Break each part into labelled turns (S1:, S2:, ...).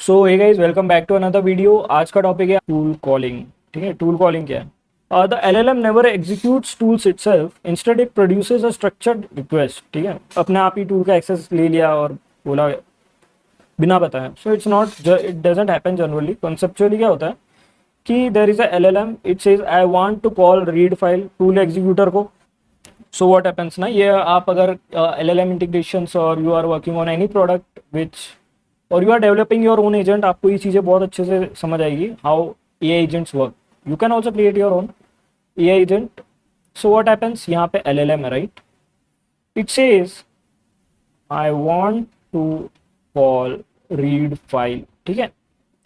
S1: So hey guys, welcome back to another video. आज का topic है टूल कॉलिंग। ठीक है, टूल कॉलिंग क्या है? The LLM never executes tools itself, instead it produces a structured request. ठीक है, अपने आप ही टूल का एक्सेस ले लिया और बोला बिना बताए। So it's not, it doesn't happen generally. Conceptually क्या होता है कि there is a LLM, it says I want to call read file tool executor को। सो व्हाट हैपेंस ना, ये आप अगर एलएलएम इंटीग्रेशंस और you are working on any product which और you are developing your own agent, आपको ये चीज़ें बहुत अच्छे से समझ आएगी how a agents work. You can also create your own a agent. So what happens, यहाँ पे एलएलएम है, right? It says I want to call read file. ठीक है,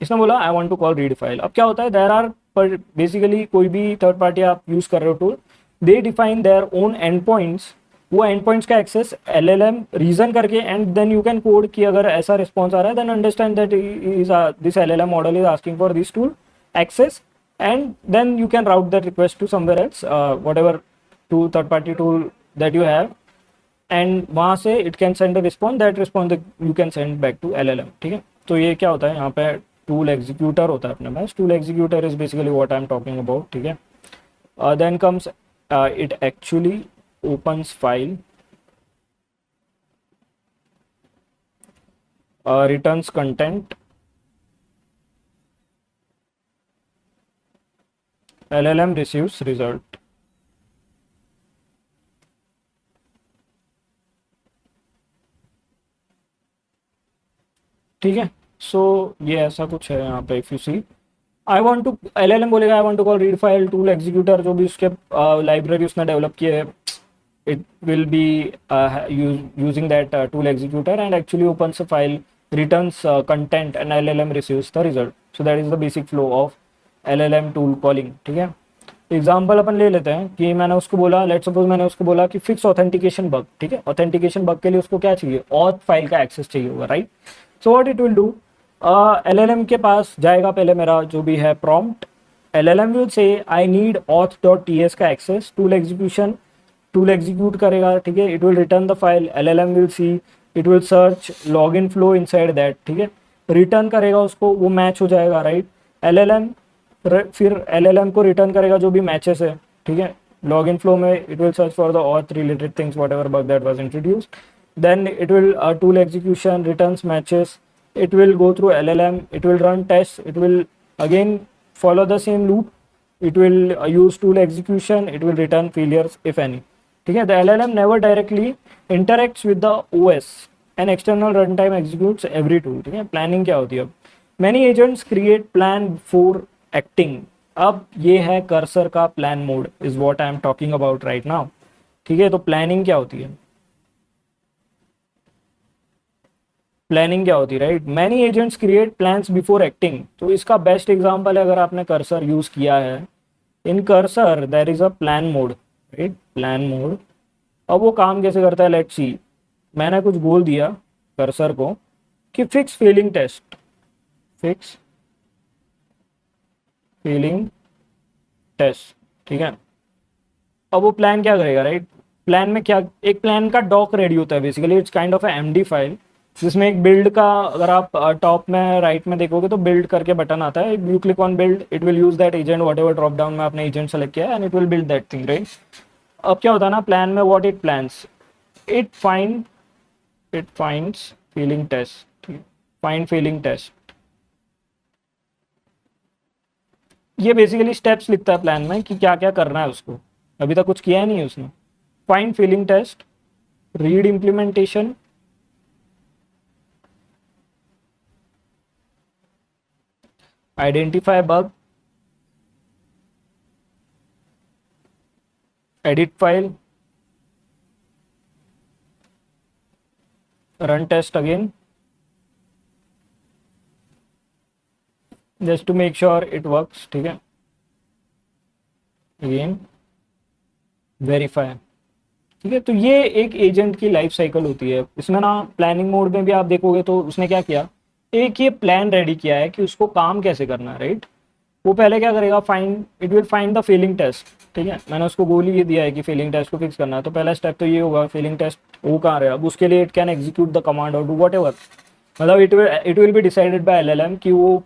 S1: इसने बोला I want to call read file. अब क्या होता है, देयर आर, पर बेसिकली कोई भी थर्ड पार्टी आप यूज कर रहे हो tool, they define their own end points. वो एंड पॉइंट्स का एक्सेस एलएलएम रीजन करके, and then you can code कि अगर ऐसा रिस्पॉन्स आ रहा है then understand that is this LLM model is asking for this tool access, and then you can route that request to somewhere else, whatever to third party tool that you have, and वहाँ से it can send a response, that response you can send back to LLM. ठीक है, तो ये क्या होता है, यहाँ पे टूल एग्जीक्यूटर होता है अपने पास। Tool executor is basically what I am talking about. ठीक है, then comes it actually opens file, returns content, LLM receives result। ठीक है, सो ये ऐसा कुछ है यहाँ पे। If you see, I want to, LLM बोलेगा I want to call read file, tool executor जो भी उसके लाइब्रेरी उसने डेवलप की है, it will be using that tool executor and actually opens a file, returns content, and LLM receives the result। so that is the basic flow of LLM tool calling। ठीक है, example अपन ले लेते हैं कि मैंने उसको बोला, लेट सपोज मैंने उसको बोला कि फिक्स ऑथेंटिकेशन बग। ठीक है, ऑथेंटिकेशन बग के लिए उसको क्या चाहिए, ऑथ फाइल का एक्सेस चाहिए होगा, right? So what it will do, LLM के पास जाएगा पहले मेरा जो भी है prompt, LLM will say I need auth.ts का access, tool execution, tool execute करेगा। ठीक है, it will return the file, LLM will see, it will search login flow inside that. ठीक है, रिटर्न करेगा उसको, वो मैच हो जाएगा, राइट? एलएलएम फिर एलएलएम को रिटर्न करेगा जो भी मैचेस है। ठीक है, लॉगिन फ्लो में it will search for the auth related things whatever bug that was introduced, then it will tool execution, returns matches, it will go through LLM, it will run tests, it will again follow the same loop, it will use tool execution, it will return failures if any। ठीक है, the LLM never directly interacts with the OS, an external runtime executes every tool। ठीक है, planning क्या होती है अब, many agents create plan before acting। अब ये है कर्सर का plan mode, is what I am talking about right now. ठीक है, तो प्लानिंग क्या होती है, प्लानिंग क्या होती है, right? Many agents create plans before acting. तो इसका बेस्ट एग्जांपल है, अगर आपने कर्सर यूज किया है, in cursor there is a plan mode, right? Plan mode. अब वो काम कैसे करता है, लेट्स सी। मैंने कुछ बोल दिया कर्सर को कि fix failing test, fix failing test. ठीक है, अब वो प्लान क्या करेगा, राइट? प्लान में क्या, एक प्लान का डॉक रेडी होता है, basically it's kind of MD file, जिसमें एक बिल्ड का, अगर आप टॉप में राइट में देखोगे तो बिल्ड करके बटन आता है, you click on build, it will use that agent, whatever drop down में आपने एजेंट सेलेक्ट किया and it will build that thing, right? अब क्या होता है ना प्लान में, what it plans, it finds failing test, find failing test. ये बेसिकली स्टेप्स लिखता है प्लान में कि क्या क्या करना है उसको, अभी तक कुछ किया ही नहीं है उसने। Find failing test, read implementation, identify bug, edit file, run test again just to make sure it works। ठीक है, again verify। ठीक है, तो ये एक एजेंट की लाइफ साइकिल होती है। इसमें ना प्लानिंग मोड में भी आप देखोगे तो उसने क्या किया, एक ये प्लान रेडी किया है कि उसको काम कैसे करना है, राइट? वो पहले क्या करेगा, find, it will find the failing test. ठीक है, मैंने उसको गोल ही ये दिया है कि फेलिंग टेस्ट को फिक्स करना है, तो पहला स्टेप तो ये होगा, फेलिंग टेस्ट वो कहाँ रहा है, अब उसके लिए it can execute the command और डू वट एवर। मतलब it will be decided by LLM कि वो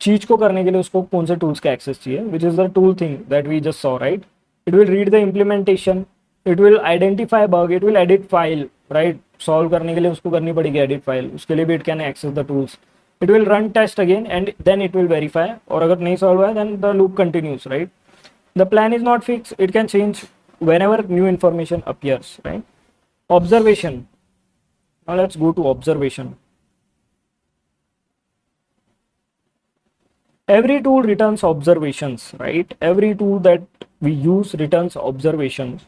S1: चीज को करने के लिए उसको कौन से टूल्स का एक्सेस चाहिए, which is the tool thing that we just saw, right. It will read the implementation, it will identify bug, it will edit file, right. Solve करने के लिए उसको करनी पड़ेगी एडिट फाइल, उसके लिए भी it can access the tools. It will run test again and then it will verify, और अगर नहीं सॉल्व हुआ है then the loop continues, right. The plan is not fix, it can change whenever new information appears, right. Observation. Now let's go to observation. Every tool returns observations, right. Every tool that we use returns observations.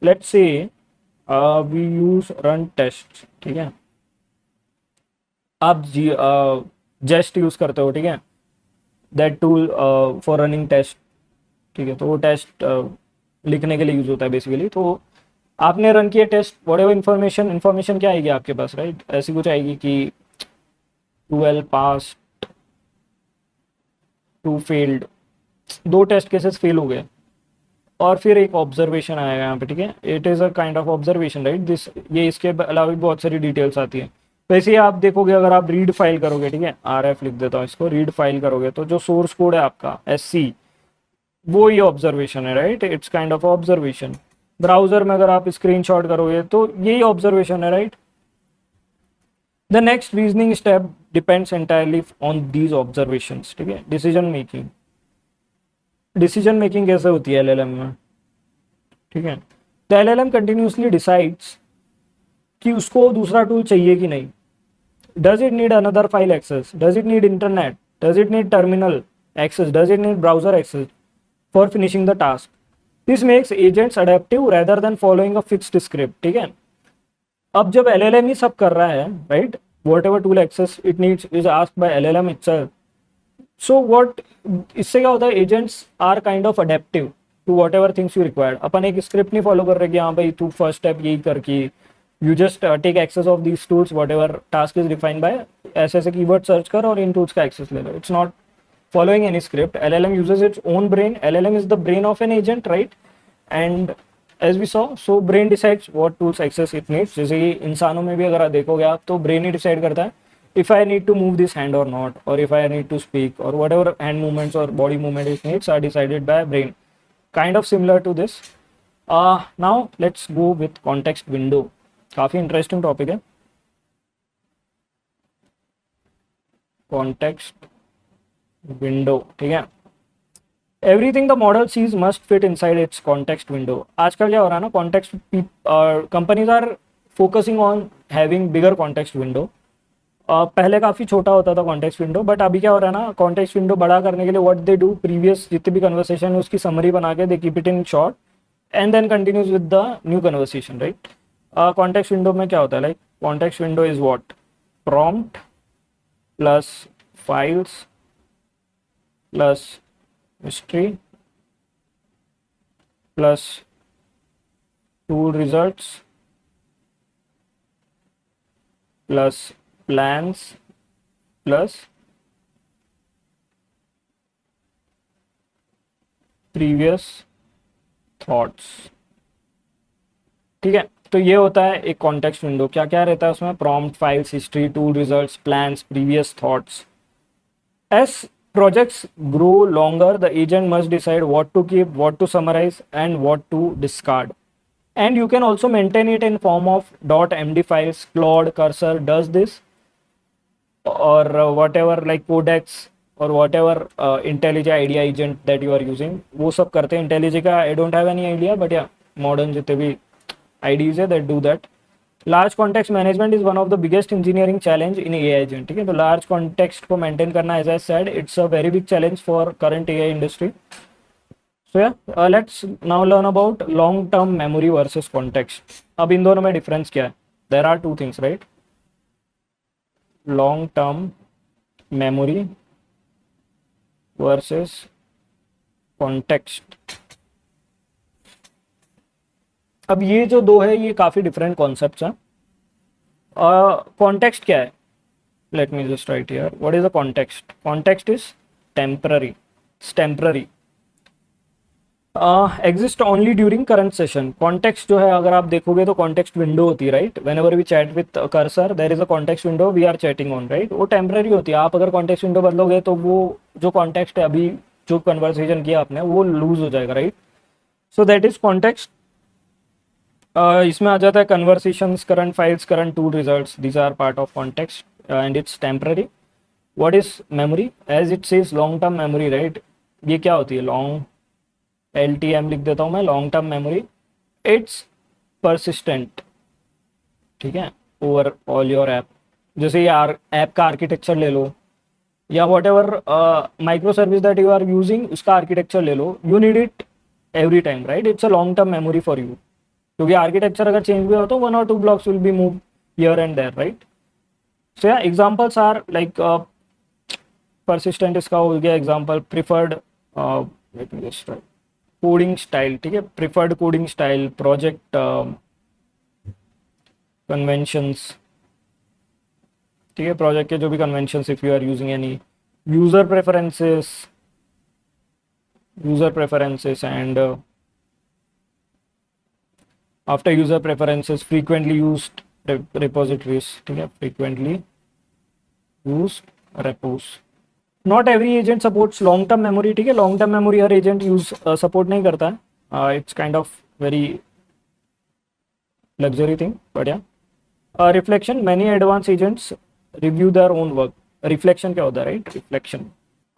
S1: Let's say we use run test, ठीक है. आप जेस्ट use करते हो, ठीक है, that tool for running test, ठीक है. तो वो टेस्ट लिखने के लिए यूज होता है बेसिकली. तो आपने रन किया टेस्ट, वॉट एवर इन्फॉर्मेशन क्या आएगी आपके पास, राइट. ऐसी कुछ आएगी कि 12 पास, 2 फेल्ड, 2 टेस्ट केसेस फेल हो गए, और फिर एक ऑब्जर्वेशन आएगा यहाँ पे, ठीक है. It is a kind of observation, right. This ये इसके अलावा भी बहुत सारी डिटेल्स आती है. वैसे ही आप देखोगे, अगर आप रीड फाइल करोगे, ठीक है, RF लिख देता हूँ इसको, रीड फाइल करोगे तो जो सोर्स कोड है आपका SC, वो ये ऑब्जर्वेशन है, right. It's kind of observation. Browser में अगर आप स्क्रीनशॉट करोगे तो यही ऑब्जर्वेशन है, right. The next reasoning step depends entirely on these observations, ठीक है. डिसीजन मेकिंग कैसे होती है LLM में, ठीक है. द LLM कंटिन्यूसली डिसाइड्स कि उसको दूसरा टूल चाहिए कि नहीं. Does it need another file access, does it need internet, does it need terminal access, does it need browser access for finishing the task. This makes agents adaptive rather than following a fixed script, ठीक है. अब जब LLM ही सब कर रहा है, right, whatever tool access it needs is asked by LLM itself. So what, इससे क्या होता है, agents are kind of adaptive to whatever things you required. अपन एक स्क्रिप्ट नहीं फॉलो कर रहे कि हाँ भाई तू फर्स्ट स्टेप यही करके, you just take access of these tools, whatever task is defined by, ऐसे ऐसे कीवर्ड सर्च कर और इन टूल्स का एक्सेस ले लो. It's not following any script. LLM uses its own brain. LLM is the brain of an agent, right. And as we saw, so brain decides what tools access it needs. जैसे कि इंसानों में भी अगर आप देखोगे आप, तो brain ही decide करता है if I need to move this hand or not, or if I need to speak, or whatever hand movements or body movement it needs are decided by brain. Kind of similar to this. Now let's go with context window. काफ़ी interesting topic है context window, ठीक है. Everything the model sees must fit inside its context window. आजकल क्या हो रहा है ना, context companies are focusing on having bigger context window. पहले काफ़ी छोटा होता था कॉन्टेक्स्ट विंडो, बट अभी क्या हो रहा है ना, कॉन्टेक्स्ट विंडो बड़ा करने के लिए व्हाट दे डू, प्रीवियस जितनी भी कन्वर्सेशन है उसकी समरी बना के दे keep it in short and then continues with the new conversation, right. Context window में क्या होता है, like context window is what, prompt plus files plus history plus tool results plus plans plus previous thoughts, ठीक है. तो ये होता है एक कॉन्टेक्स्ट विंडो. क्या क्या रहता है उसमें, prompt, files, history, tool results, plans, previous thoughts. S projects grow longer, the agent must decide what to keep, what to summarize and what to discard. And you can also maintain it in form of .md files. Claude, Cursor does this, or whatever like Codex or whatever IntelliJ IDEA agent that you are using, वो सब करते हैं. IntelliJ का I don't have any idea, but yeah, modern जितने भी IDEs है that do that. Large context management is one of the biggest engineering challenge in AI agent, ठीक है. तो लार्ज कॉन्टेक्स्ट को मेंटेन करना, as I said, it's a very big challenge for current AI industry. So yeah let's now learn about long term memory versus context. अब इन दोनों में difference क्या है, there are 2 things, right. Long term memory versus context. अब ये जो 2 है ये काफ़ी डिफरेंट कॉन्सेप्ट्स हैं. कॉन्टेक्स्ट क्या है, let me just right here, what is the context. Context is temporary, temporary. Exist only during current session. Context जो है अगर आप देखोगे तो कॉन्टेक्स्ट विंडो होती है, right? Whenever we chat with Cursor there is a context window we are chatting on, right? वो temporary होती है। आप अगर कॉन्टेक्स्ट विंडो बदलोगे तो वो जो कॉन्टेक्स्ट है अभी जो कन्वर्सेशन किया आपने वो लूज हो जाएगा, right? So that is context. इसमें आ जाता है conversations, current files, current tool results, these are part of context and it's temporary. What is memory? As it says long term memory, right? ये क्या होती है? लॉन्ग LTM लिख देता हूँ मैं, long term memory. It's persistent, ठीक है, ओवर ऑल योर ऐप। जैसे यार ऐप का आर्किटेक्चर ले लो या whatever micro service that you are using, उसका आर्किटेक्चर ले लो, you need it every time, right? It's a long term memory for you, क्योंकि आर्किटेक्चर अगर चेंज भी हो तो 1 or 2 blocks will be move here and there, right? So yeah examples are like persistent इसका हो गया एग्जाम्पल। प्रिफर्ड कोडिंग स्टाइल, ठीक है, preferred coding style, project conventions, ठीक है, प्रोजेक्ट के जो भी conventions, if you are using any user preferences and after user preferences frequently used repositories, ठीक है, frequently used repos. Not every agent supports long term memory, ठीक है, long term memory हर एजेंट यूज सपोर्ट नहीं करता है। It's kind of very luxury thing, but yeah reflection, many advance agents review their own work. Reflection क्या होता है, right? Reflection,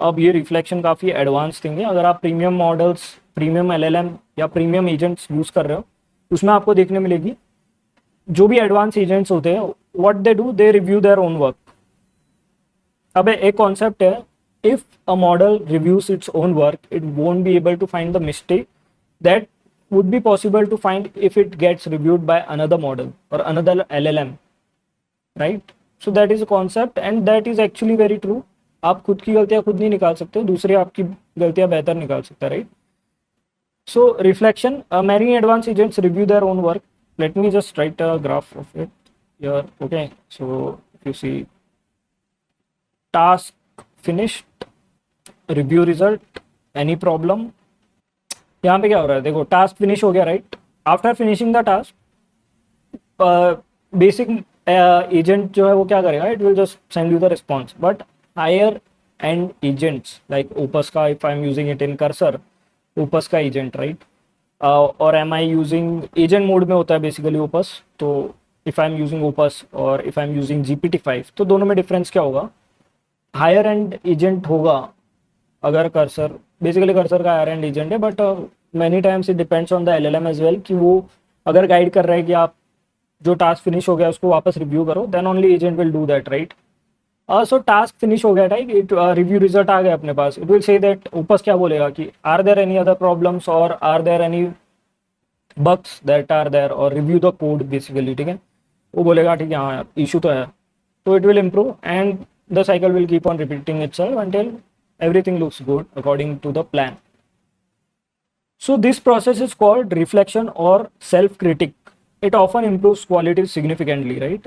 S1: अब ये रिफ्लेक्शन काफ़ी एडवांस थिंग है। अगर आप प्रीमियम मॉडल्स, प्रीमियम LLM या प्रीमियम एजेंट्स यूज़ कर रहे हो उसमें आपको देखने मिलेगी जो भी एडवांस एजेंट्स होते हैं, what they do, they review their own work. अब एक कॉन्सेप्ट है, if a model reviews its own work it won't be able to find the mistake that would be possible to find if it gets reviewed by another model or another LLM, right? So that is a concept and that is actually very true. आप खुद की गलतियां खुद नहीं निकाल सकते, दूसरे आपकी गलतियां बेहतर निकाल सकते हैं, right? So reflection, many advanced agents review their own work. Let me just write a graph of it here. Okay, so if you see task finished, review result, any problem, यहाँ पे क्या हो रहा है? देखो टास्क फिनिश हो गया, right? After finishing the task basic agent जो है वो क्या करेगा? It will just send you the response. But higher end agents like Opus का, if I am using it in Cursor, Opus का एजेंट, राइट? और am I using agent mode में होता है बेसिकली ओपस। तो if I am using Opus और if I am using GPT-5, तो दोनों में डिफरेंस क्या होगा? हायर एंड एजेंट होगा अगर कर्सर, बेसिकली कर्सर का हायर एंड एजेंट है, but many times it depends on the LLM as well कि वो अगर गाइड कर रहा है कि आप जो टास्क फिनिश हो गया उसको वापस रिव्यू करो, then only agent will do that, right? So task finish हो गया, राइट? इट रिव्यू रिजल्ट आ गया अपने पास। It will say that, Opus क्या बोलेगा कि are there any other problems और are there any bugs that are there, और रिव्यू द कोड बेसिकली, ठीक है? वो बोलेगा ठीक है हाँ यार इशू तो है, तो it will improve and the cycle will keep on repeating itself until everything looks good according to the plan. So this process is called reflection or self-critic. It often improves quality significantly, right?